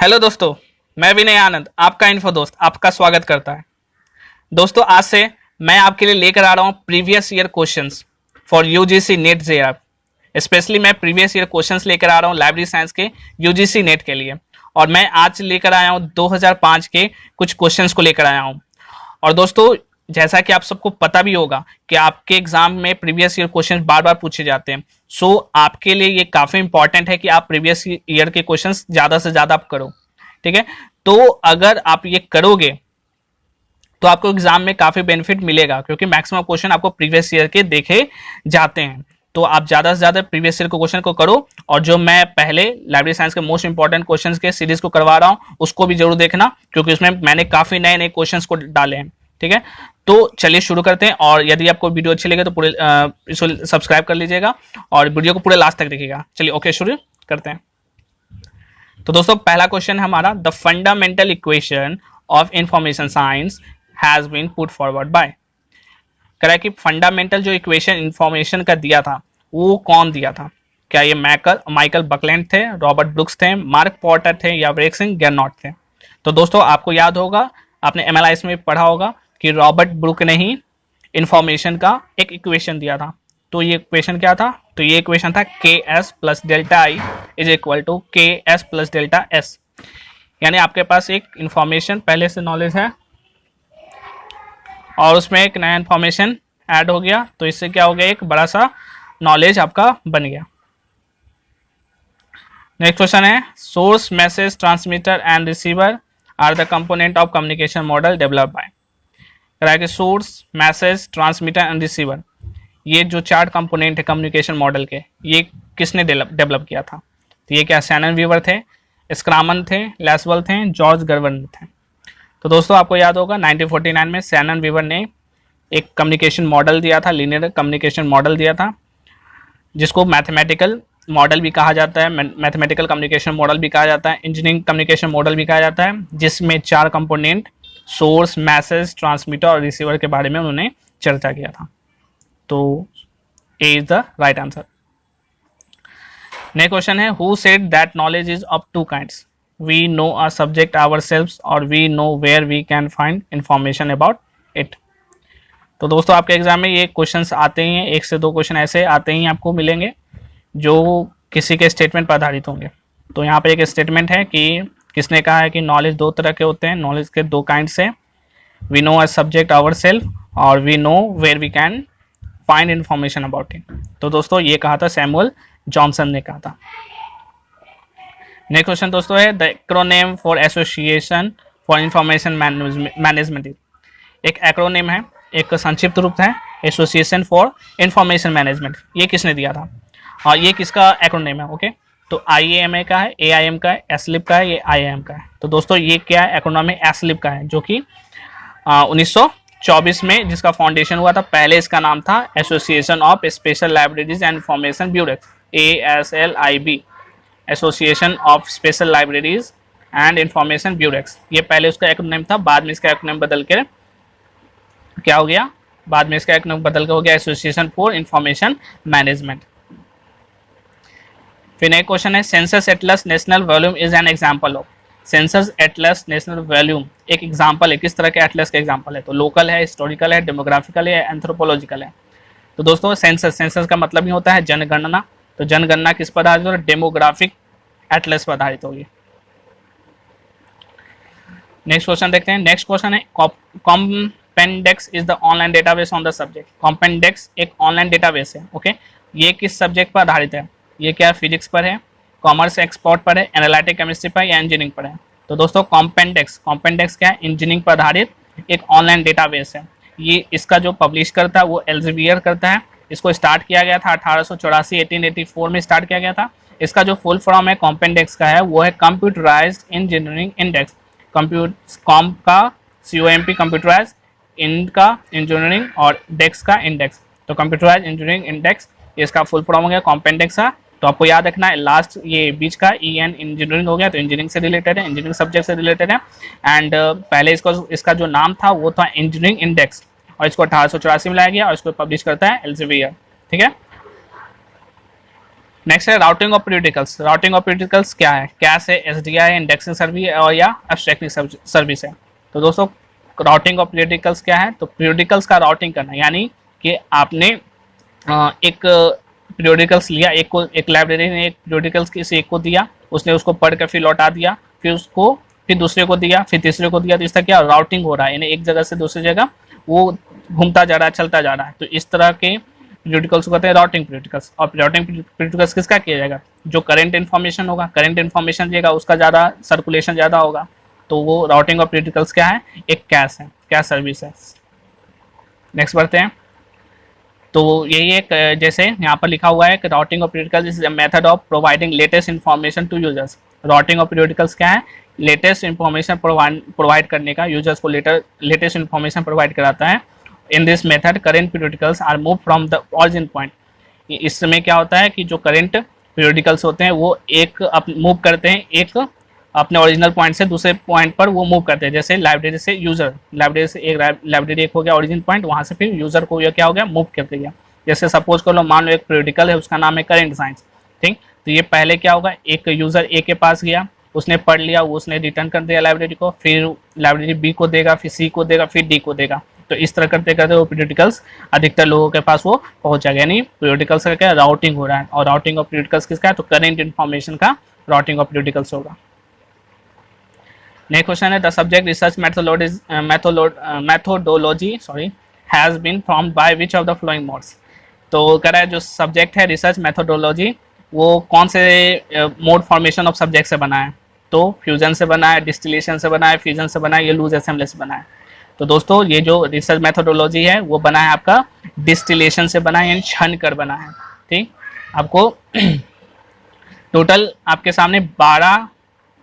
Hello दोस्तों, मैं विनय आनंद आपका इन्फो दोस्त आपका स्वागत करता है। दोस्तों आज से मैं आपके लिए लेकर आ रहा हूं previous year questions for UGC NET JR. Specially मैं प्रीवियस ईयर क्वेश्चंस लेकर आ रहा हूं लाइब्रेरी साइंस के यूजीसी नेट के लिए। और मैं आज लेकर आया हूं 2005 के कुछ क्वेश्चंस को लेकर आया हूं। और दोस्तों जैसा कि आप सबको पता भी होगा कि आपके एग्जाम में प्रीवियस ईयर क्वेश्चंस बार बार पूछे जाते हैं। सो आपके लिए ये काफी इंपॉर्टेंट है कि आप प्रीवियस ईयर के क्वेश्चंस ज्यादा से ज्यादा आप करो, ठीक है। तो अगर आप ये करोगे तो आपको एग्जाम में काफी बेनिफिट मिलेगा, क्योंकि मैक्सिमम क्वेश्चन आपको प्रीवियस ईयर के देखे जाते हैं। तो आप ज्यादा से ज्यादा प्रीवियस ईयर के क्वेश्चन को करो, और जो मैं पहले लाइब्रेरी साइंस के मोस्ट इंपॉर्टेंट क्वेश्चंस के सीरीज को करवा रहा हूं उसको भी जरूर देखना, क्योंकि उसमें मैंने काफी नए नए क्वेश्चंस को डाले हैं, ठीक है। तो चलिए शुरू करते हैं। और यदि आपको वीडियो अच्छी लगे तो पूरे इसको सब्सक्राइब कर लीजिएगा और वीडियो को पूरे लास्ट तक देखिएगा। चलिए ओके, शुरू करते हैं। तो दोस्तों पहला क्वेश्चन है हमारा, the fundamental equation of information science has been put forward by. कह रहा है कि फंडामेंटल जो इक्वेशन इंफॉर्मेशन का दिया था वो कौन दिया था? क्या ये माइकल बकलैंड थे, रॉबर्ट ब्रुक्स थे, मार्क पॉटर थे, या ब्रेक्सिंग गैरनॉट थे? तो दोस्तों आपको याद होगा, आपने एमएलआईएस में पढ़ा होगा कि रॉबर्ट ब्रुक ने ही इंफॉर्मेशन का एक इक्वेशन दिया था। तो ये इक्वेशन क्या था? तो ये इक्वेशन था K S plus delta I is equal to K S plus delta S. यानी आपके पास एक इंफॉर्मेशन पहले से नॉलेज है और उसमें एक नया इंफॉर्मेशन ऐड हो गया, तो इससे क्या हो गया, एक बड़ा सा नॉलेज आपका बन गया। नेक्स्ट क्वेश्चन है, source, message, transmitter and receiver are the component of communication model develop by. कह रहा है कि source, message, transmitter and receiver, ये जो चार कंपोनेंट है कम्युनिकेशन मॉडल के, ये किसने डेवलप किया था? तो ये क्या शैनन वीवर थे, स्क्रामन थे, लैसवेल थे, जॉर्ज गर्वन थे? तो दोस्तों आपको याद होगा 1949 में शैनन वीवर ने एक कम्युनिकेशन मॉडल दिया था, लीनियर कम्युनिकेशन मॉडल दिया था, जिसको मैथमेटिकल मॉडल भी कहा जाता है, मैथमेटिकल कम्युनिकेशन मॉडल भी कहा जाता है, इंजीनियरिंग कम्युनिकेशन मॉडल भी कहा जाता है, जिसमें चार कंपोनेंट सोर्स, मैसेज, ट्रांसमीटर और रिसीवर के बारे में उन्होंने चर्चा किया था। तो A is the right answer. Next question है, who said that knowledge is of two kinds, we know a subject ourselves और we know where we can find information about it. तो दोस्तों आपके एग्जाम में ये क्वेश्चंस आते ही हैं, एक से दो क्वेश्चन ऐसे आते ही आपको मिलेंगे जो किसी के स्टेटमेंट पर आधारित होंगे। तो यहाँ पे एक स्टेटमेंट है कि किसने कहा है कि नॉलेज दो तरह के होते हैं, नॉलेज के दो काइंड्स हैं, we know a subject ourself और we know where we can find information about it. तो दोस्तों ये कहा था सैमुअल जॉनसन ने कहा था। नेक्स्ट क्वेश्चन दोस्तों है, the acronym for association for information management. एक एक्रोनेम है, एक संक्षिप्त रूप है, एसोसिएशन फॉर इंफॉर्मेशन मैनेजमेंट। ये किसने दिया था और ये किसका एक्रोनेम है? ओके, तो IAMA का है, AIM का है, एसलिप का है, ये IIM का है। तो दोस्तों ये क्या है, एक्रोनॉम है एसलिप का है, जो कि 1924 में जिसका फाउंडेशन हुआ था। पहले इसका नाम था association of special libraries and information bureau, ASLIB, association of special libraries and information bureaux. ये पहले उसका एक्रोनिम था, बाद में इसका एक्रोनिम बदल के क्या हो गया, बाद में इसका एक्रोनिम बदल के हो गया एसोसिएशन फॉर इंफॉर्मेशन मैनेजमेंट। फिर एक क्वेश्चन है, census Atlas national volume is an example of. Census Atlas national volume एक एग्जांपल है, किस तरह के एटलस का एग्जांपल है? तो लोकल है, हिस्टोरिकल है, डेमोग्राफिकल है, एंथ्रोपोलॉजिकल है? तो दोस्तों सेंसस का मतलब ही होता है जनगणना। तो जनगणना किस पर आधारित होगी? डेमोग्राफिक एटलस पर आधारित होगी। नेक्स्ट क्वेश्चन देखते हैं। नेक्स्ट क्वेश्चन है, Compendex is the online database on the subject. Compendex एक ऑनलाइन डेटाबेस है, ओके। ये किस सब्जेक्ट पर आधारित है? ये क्या फिजिक्स पर है, कॉमर्स एक्सपोर्ट पर है, एनालिटिक केमिस्ट्री पर या इंजीनियरिंग पर है? तो दोस्तों कॉम्पेंडेक्स क्या है? इंजीनियरिंग पर आधारित एक ऑनलाइन डेटाबेस है। ये इसका जो पब्लिश करता है वो एल्सेवियर करता है। इसको स्टार्ट किया गया था 1884 1884 में स्टार्ट किया गया था। इसका जो फुल फॉर्म है कॉम्पेंडेक्स का है वो है कंप्यूटराइज्ड इंजीनियरिंग इंडेक्स। कॉम का COMP कंप्यूटराइज, इन का इंजीनियरिंग और डेक्स का इंडेक्स। तो कंप्यूटराइज इंजीनियरिंग इंडेक्स इसका फुल फॉर्म हो गया कॉम्पेंडेक्स का। तो आपको याद रखना है, लास्ट ये बीच का EN इंजीनियरिंग हो गया, तो इंजीनियरिंग से रिलेटेड है, इंजीनियरिंग सब्जेक्ट से रिलेटेड है। एंड पहले इसका जो नाम था वो था इंजीनियरिंग इंडेक्स, और इसको 1884 में लाया गया और इसको पब्लिश करता है एल्सेवियर, ठीक है। नेक्स्ट है routing of periodicals. Routing of periodicals क्या है? कैश है, एसडीआई है, इंडेक्सिंग सर्विस और या एब्स्ट्रैक्टिंग सर्विस है। तो दोस्तों राउटिंग ऑफ पीरियोडिकल्स क्या है? तो पीरियोडिकल्स का राउटिंग करना, यानी कि आपने एक पीरियोडिकल्स लिया, एक लाइब्रेरी ने एक पीरियोडिकल्स किसी एक को दिया, उसने उसको पढ़ कर फिर लौटा दिया, फिर उसको फिर दूसरे को दिया, फिर तीसरे को दिया, तो इस तरह क्या राउटिंग हो रहा है, यानी एक जगह से दूसरी जगह वो घूमता जा रहा है, चलता जा रहा है। तो इस तरह के पीरियोडिकल्स को कहते हैं राउटिंग पीरियोडिकल्स। और राउटिंग पीरियोडिकल्स किसका किया जाएगा? जो करंट इन्फॉर्मेशन होगा, करंट इन्फॉर्मेशन देगा उसका ज़्यादा सर्कुलेशन ज़्यादा होगा, तो वो राउटिंग ऑफ पीरियोडिकल्स क्या है? एक कैश है, कैश सर्विस है। नेक्स्ट बढ़ते हैं। तो यही एक जैसे यहाँ पर लिखा हुआ है कि routing of periodicals is a method of providing latest information to users. Routing of periodicals क्या है? लेटेस्ट इन्फॉर्मेशन प्रोवाइड करने का, यूजर्स को लेटेस्ट इन्फॉर्मेशन प्रोवाइड कराता है। In this method current periodicals are move from the origin point. इसमें क्या होता है कि जो करेंट पीरियोडिकल्स होते हैं वो एक मूव करते हैं, एक अपने ओरिजिनल पॉइंट से दूसरे पॉइंट पर वो मूव करते हैं। जैसे लाइब्रेरी से यूजर, लाइब्रेरी से एक लाइब्रेरी एक हो गया ओरिजिन पॉइंट, वहाँ से फिर यूजर को यह क्या हो गया? मूव कर दिया। जैसे सपोज कर लो, मान लो एक पीरियोडिकल है, उसका नाम है करेंट साइंस, ठीक। तो ये पहले क्या होगा? एक यूजर ए के पास गया, उसने पढ़ लिया, उसने रिटर्न कर दिया लाइब्रेरी को, फिर लाइब्रेरी बी को देगा, फिर सी को देगा, फिर डी को देगा। तो इस तरह करते करते वो पीरियोडिकल्स अधिकतर लोगों के पास वो पहुंच जाएगा, यानी पीरियोडिकल्स का क्या राउटिंग हो रहा है। और राउटिंग ऑफ पीरियोडिकल्स किसका है? तो करेंट इन्फॉर्मेशन का राउटिंग ऑफ पीरियोडिकल्स होगा। नेक्स्ट क्वेश्चन है the subject research methodology has been formed by which of the following modes. तो कह रहा है जो सब्जेक्ट है रिसर्च मेथोडोलॉजी वो कौन से मोड फॉर्मेशन ऑफ सब्जेक्ट से बना है? तो फ्यूजन से बना है, डिस्टिलेशन से बना है, फ्यूजन से बना है, ये लूज असेंबली से बना है। तो दोस्तों ये जो रिसर्च मेथोडोलॉजी है वो बना है आपका डिस्टिलेशन से बना है, यानी छन कर बना है, ठीक। आपको टोटल आपके सामने 12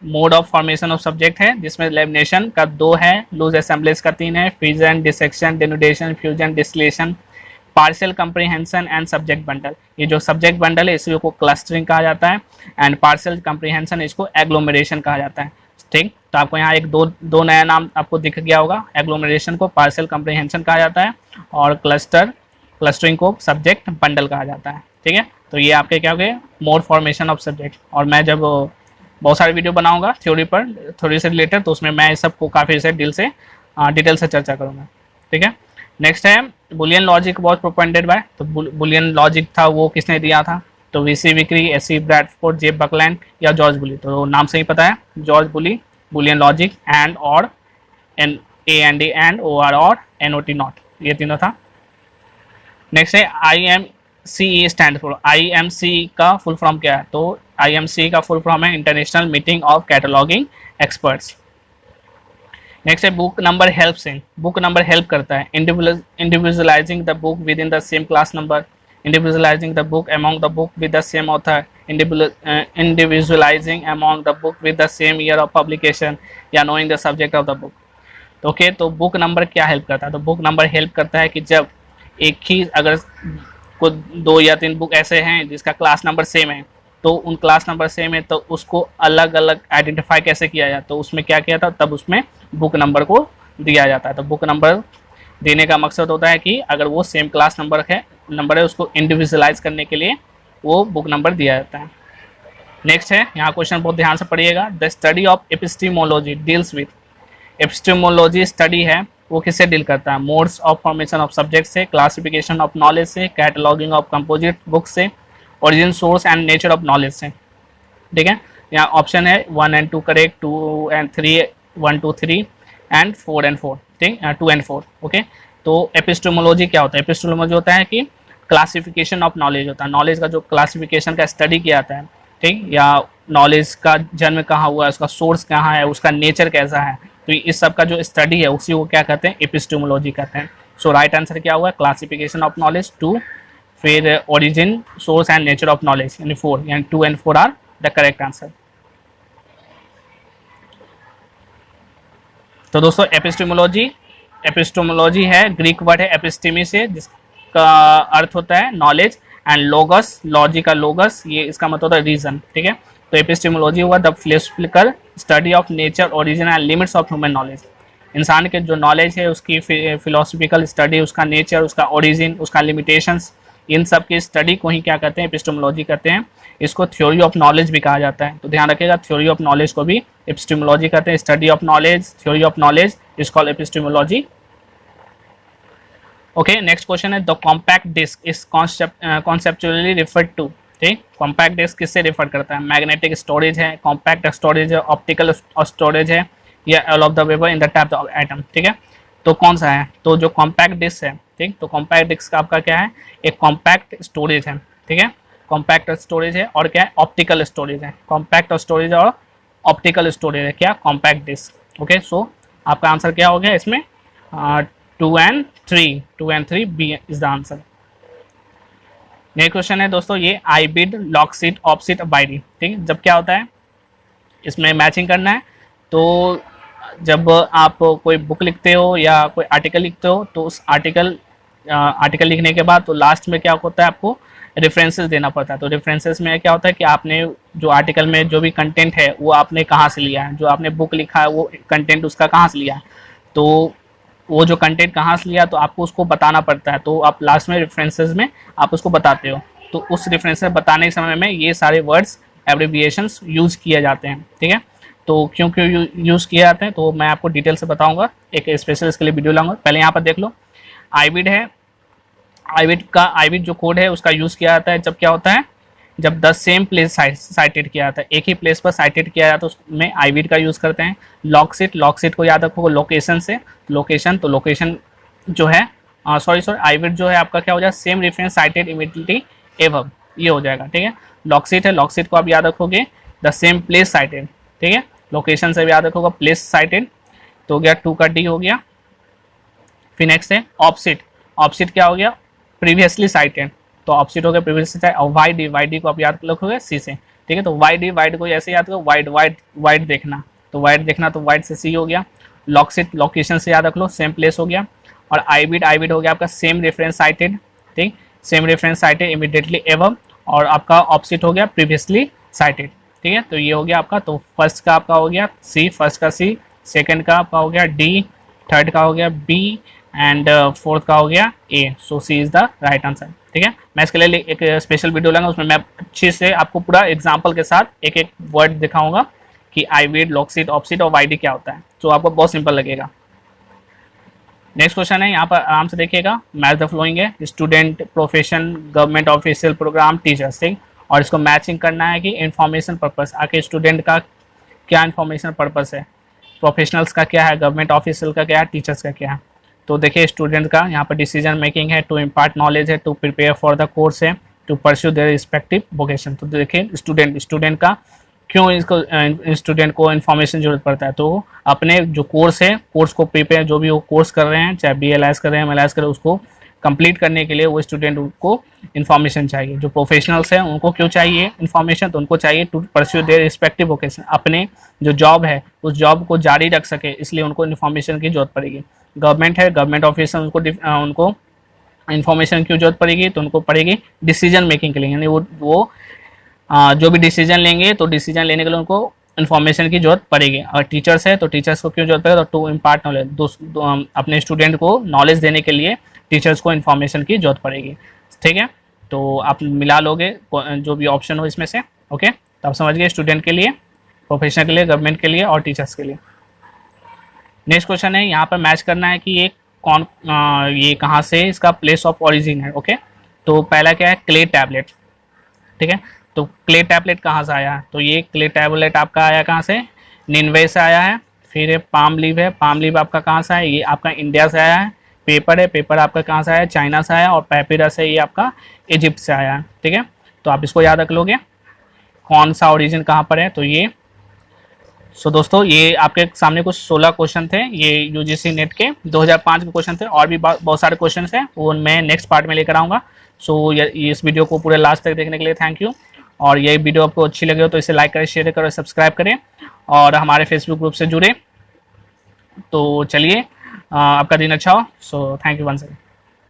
mode of formation of subject है, जिसमें लेमिनेशन का 2 है, लूज असेंबलीज का 3 है, fusion, dissection, denudation, fusion, distillation, partial comprehension and subject bundle. ये जो सब्जेक्ट बंडल है इसको क्लस्टरिंग कहा जाता है, एंड पार्शियल कंप्रीहेंशन इसको एग्लोमरेशन कहा जाता है, ठीक। तो आपको यहाँ एक दो नया नाम आपको दिख गया होगा। एग्लोमरेशन को पार्शियल कंप्रीहेंशन कहा जाता है और क्लस्टरिंग को सब्जेक्ट बंडल कहा जाता है, ठीक है। तो ये आपके क्या हो गए? Mode formation of subject. और मैं जब बहुत सारे वीडियो बनाऊंगा थ्योरी पर, थ्योरी से रिलेटेड, तो उसमें मैं इस सबको काफ़ी से डिटेल से चर्चा करूँगा, ठीक है। नेक्स्ट है Boolean logic was propounded by. तो बुलियन लॉजिक था वो किसने दिया था? तो V C Vickery, S C Bradford, J Buckland या जॉर्ज बुली। तो नाम से ही पता है, George Boole, Boolean logic, and और N A and D and O R और एन ओ टी नॉट, ये तीनों था। नेक्स्ट है IMCE स्टैंड फॉर। IMC का फुल फॉर्म क्या है? तो IMC का फुल फॉर्म है international meeting of cataloguing experts. Next है book number helps in. Book number help करता है individualizing the book within the same class number, individualizing the book among the book with the same author, individualizing among the book with the same year of publication, या knowing the subject of the book। तो okay, तो book number क्या help करता है? तो book number help करता है कि जब एक ही अगर को 2 या 3 बुक ऐसे हैं जिसका क्लास नंबर सेम है, तो उन क्लास नंबर सेम है तो उसको अलग अलग आइडेंटिफाई कैसे किया जाए? तो उसमें क्या किया था? तब उसमें बुक नंबर को दिया जाता है। तो बुक नंबर देने का मकसद होता है कि अगर वो सेम क्लास नंबर है उसको इंडिविजुअलाइज करने के लिए वो बुक नंबर दिया जाता है। नेक्स्ट है, यहाँ क्वेश्चन बहुत ध्यान से पढ़िएगा। The study of epistemology deals with. Epistemology study है वो किससे डील करता है? Modes of formation of subject से, क्लासिफिकेशन ऑफ नॉलेज से, कैटलॉगिंग ऑफ कंपोजिट बुक से, origin, source and nature of knowledge से, ठीक है। यहाँ ऑप्शन है 1 and 2 correct, 2 and 3, 1 2 3 and 4 and 4, ठीक, 2 and 4, ओके। तो एपिस्टेमोलॉजी क्या होता है? एपिस्टेमोलॉजी होता है कि क्लासिफिकेशन ऑफ नॉलेज होता है, नॉलेज का जो क्लासिफिकेशन का स्टडी किया जाता है, ठीक, या नॉलेज का जन्म कहाँ हुआ है, उसका सोर्स कहाँ है, उसका नेचर कैसा है, तो इस सब का जो स्टडी है उसी को क्या कहते हैं? एपिस्टेमोलॉजी कहते हैं। सो राइट आंसर क्या हुआ? क्लासिफिकेशन ऑफ नॉलेज 2, फिर origin, source and nature of knowledge यानी 4, यानी 2 and 4 are the correct answer. तो दोस्तों एपिस्टेमोलॉजी है ग्रीक वर्ड है एपिस्टेमी से, जिसका अर्थ होता है नॉलेज, एंड लोगस, लॉजी का लोगस, ये इसका मतलब होता है रीजन, ठीक है। तो एपिस्टेमोलॉजी हुआ the philosophical study of nature, origin and limits of human knowledge. इंसान के जो नॉलेज है उसकी फिलोसॉफिकल स्टडी, उसका नेचर, उसका ओरिजिन, उसका लिमिटेशंस, इन सब की स्टडी को ही क्या कहते हैं, एपिस्टेमोलॉजी कहते हैं। इसको थ्योरी ऑफ नॉलेज भी कहा जाता है, तो ध्यान रखिएगा, थ्योरी ऑफ नॉलेज को भी एपिस्टेमोलॉजी कहते हैं। Study of knowledge, theory of knowledge is called epistemology. Okay, next question है the compact disc is conceptually referred to. ठीक, कॉम्पैक्ट डिस्क किससे रेफर करता है? मैग्नेटिक स्टोरेज है, कॉम्पैक्ट स्टोरेज है, ऑप्टिकल स्टोरेज है, या all of the above in the type of atom. ठीक है, तो कौन सा है? तो जो कॉम्पैक्ट डिस्क है, ठीक, तो कॉम्पैक्ट डिस्क का आपका क्या है? एक कॉम्पैक्ट स्टोरेज है। ठीक है, कॉम्पैक्ट स्टोरेज है और क्या है? ऑप्टिकल स्टोरेज है। कॉम्पैक्ट स्टोरेज और ऑप्टिकल स्टोरेज है क्या? Compact disc. ओके, सो आपका आंसर क्या हो गया इसमें? 2 and 3 B is the answer. Next question है दोस्तों ये आईबिड, लॉकसीट, ऑफसीट, बाइडी। ठीक है, जब क्या होता है इसमें मैचिंग करना है, तो जब आप कोई बुक लिखते हो या कोई आर्टिकल लिखते हो, तो उस आर्टिकल लिखने के बाद तो लास्ट में क्या होता है, आपको रेफरेंसेस देना पड़ता है। तो रेफरेंसेस में क्या होता है कि आपने जो आर्टिकल में जो भी कंटेंट है वो आपने कहाँ से लिया है, जो आपने बुक लिखा है वो कंटेंट उसका कहाँ से लिया है, तो वो जो कंटेंट कहाँ से लिया तो आपको उसको बताना पड़ता है। तो आप लास्ट में रेफरेंसेस में आप उसको बताते हो, तो उस रेफरेंसेस बताने के समय में ये सारे वर्ड्स एब्रिविएशंस यूज़ किए जाते हैं। ठीक है, तो क्यों क्यों यूज़ किए जाते हैं तो मैं आपको डिटेल से बताऊंगा, एक स्पेशल इसके लिए वीडियो लाऊंगा। पहले यहाँ पर देख लो, आईबिड है, आईबिड जो कोड है उसका यूज़ किया जाता है जब क्या होता है, जब द सेम प्लेस साइटेड किया जाता है, एक ही प्लेस पर साइटेड किया जाता है, उसमें आईबिड का यूज़ करते हैं। लॉकसीट को याद रखो लोकेशन से, लोकेशन, तो लोकेशन जो है सॉरी आईबिड जो है आपका क्या हो जाएगा? Same reference cited immediately above, ये हो जाएगा। ठीक है, लॉकसीट है, लॉकसीट को आप याद रखोगे द सेम प्लेस साइटेड। ठीक है, लोकेशन से भी याद रखोगे प्लेस साइटेड, तो हो गया 2 का D हो गया। फिर नेक्स्ट है ऑफसीट, ऑफसीट क्या हो गया? प्रीवियसली साइटेड, तो ऑफसीट हो गया प्रीवियसली साइटेड। और वाई को आप याद रखोगे सी से। ठीक है, तो वाइड को ऐसे याद करो, वाइड देखना, तो वाइड देखना, तो वाइड से सी हो गया। लॉकसीट लोकेशन से याद रख लो, सेम प्लेस हो गया। और आईबिड हो गया आपका सेम रेफरेंस साइटेड। ठीक, same reference cited immediately above, और आपका ऑफसीट हो गया प्रीवियसली साइटेड। ठीक है, तो ये हो गया आपका, तो फर्स्ट का आपका हो गया सी, फर्स्ट का सी, सेकंड का आपका हो गया डी, थर्ड का हो गया बी, एंड फोर्थ का हो गया ए। सो सी इज द राइट आंसर। ठीक है, मैं इसके लिए एक स्पेशल वीडियो लूँगा, उसमें मैं अच्छे से आपको पूरा एग्जाम्पल के साथ एक एक वर्ड दिखाऊंगा कि आईबिड, लॉकसीट, ऑफसीट और वाईडी क्या होता है, तो आपको बहुत सिंपल लगेगा। नेक्स्ट क्वेश्चन है, यहाँ पर आराम से देखिएगा, मैच द फ्लोइंग है, student, profession, government official programme, teachers. ठीक, और इसको मैचिंग करना है कि इन्फॉर्मेशन पर्पस, आके स्टूडेंट का क्या इन्फॉर्मेशन पर्पस है, प्रोफेशनल्स का क्या है, गवर्नमेंट ऑफिशियल का क्या है, टीचर्स का क्या है। तो देखिए स्टूडेंट का यहाँ पर डिसीजन मेकिंग है, टू इम्पार्ट नॉलेज है, to prepare for the course है, to pursue their respective vocation. तो देखिए स्टूडेंट का क्यों इसको स्टूडेंट को इन्फॉर्मेशन जरूरत पड़ता है, तो अपने जो कोर्स है, कोर्स को प्रिपेयर, जो भी वो कोर्स कर रहे हैं, चाहे BLS कर रहे हैं, MLS कर रहे हैं, उसको कंप्लीट करने के लिए वो स्टूडेंट को इन्फॉर्मेशन चाहिए। जो प्रोफेशनल्स हैं उनको क्यों चाहिए इन्फॉर्मेशन, तो उनको चाहिए to pursue their respective vocation, अपने जो जॉब है उस जॉब को जारी रख सके, इसलिए उनको इन्फॉर्मेशन की जरूरत पड़ेगी। गवर्नमेंट है, गवर्नमेंट ऑफिसर, उनको इन्फॉर्मेशन की जरूरत पड़ेगी, तो उनको पड़ेगी डिसीजन मेकिंग के लिए, यानी वो जो भी डिसीजन लेंगे तो डिसीजन लेने के लिए उनको इन्फॉर्मेशन की जरूरत पड़ेगी। और टीचर्स है तो टीचर्स को क्यों जरूरत पड़ेगी, तो टू इम्पार्ट नॉलेज, अपने स्टूडेंट को नॉलेज देने के लिए टीचर्स को इन्फॉर्मेशन की जरूरत पड़ेगी। ठीक है, तो आप मिला लोगे जो भी ऑप्शन हो इसमें से। ओके, तो आप समझ गए, स्टूडेंट के लिए, प्रोफेशनल के लिए, गवर्नमेंट के लिए और टीचर्स के लिए। नेक्स्ट क्वेश्चन है, यहाँ पर मैच करना है कि ये ये कहाँ से इसका प्लेस ऑफ ओरिजिन है। ओके, तो पहला क्या है, क्ले टैबलेट। ठीक है, तो क्ले टैबलेट कहाँ से आया है, तो ये क्ले टैबलेट आपका आया कहाँ से, निन्वे से आया है। फिर पाम लीव है, पाम लीव आपका कहाँ से आया, ये आपका इंडिया से आया है। पेपर है, पेपर आपका कहाँ से आया, चाइना से आया। और पैपिरस है, ये आपका इजिप्ट से आया है। ठीक है, तो आप इसको याद रख लोगे, कौन सा ओरिजिन कहाँ पर है, तो ये। सो दोस्तों ये आपके सामने कुछ 16 क्वेश्चन थे, ये UGC नेट के 2005 के क्वेश्चन थे, और भी बहुत सारे क्वेश्चन हैं, वो मैं नेक्स्ट पार्ट में लेकर आऊँगा। सो इस वीडियो को पूरे लास्ट तक देखने के लिए थैंक यू। और ये वीडियो आपको अच्छी लगी हो तो इसे लाइक करें, शेयर करें, सब्सक्राइब करें, और हमारे फेसबुक ग्रुप से जुड़े। तो चलिए, आपका दिन अच्छा हो। So thank you once again.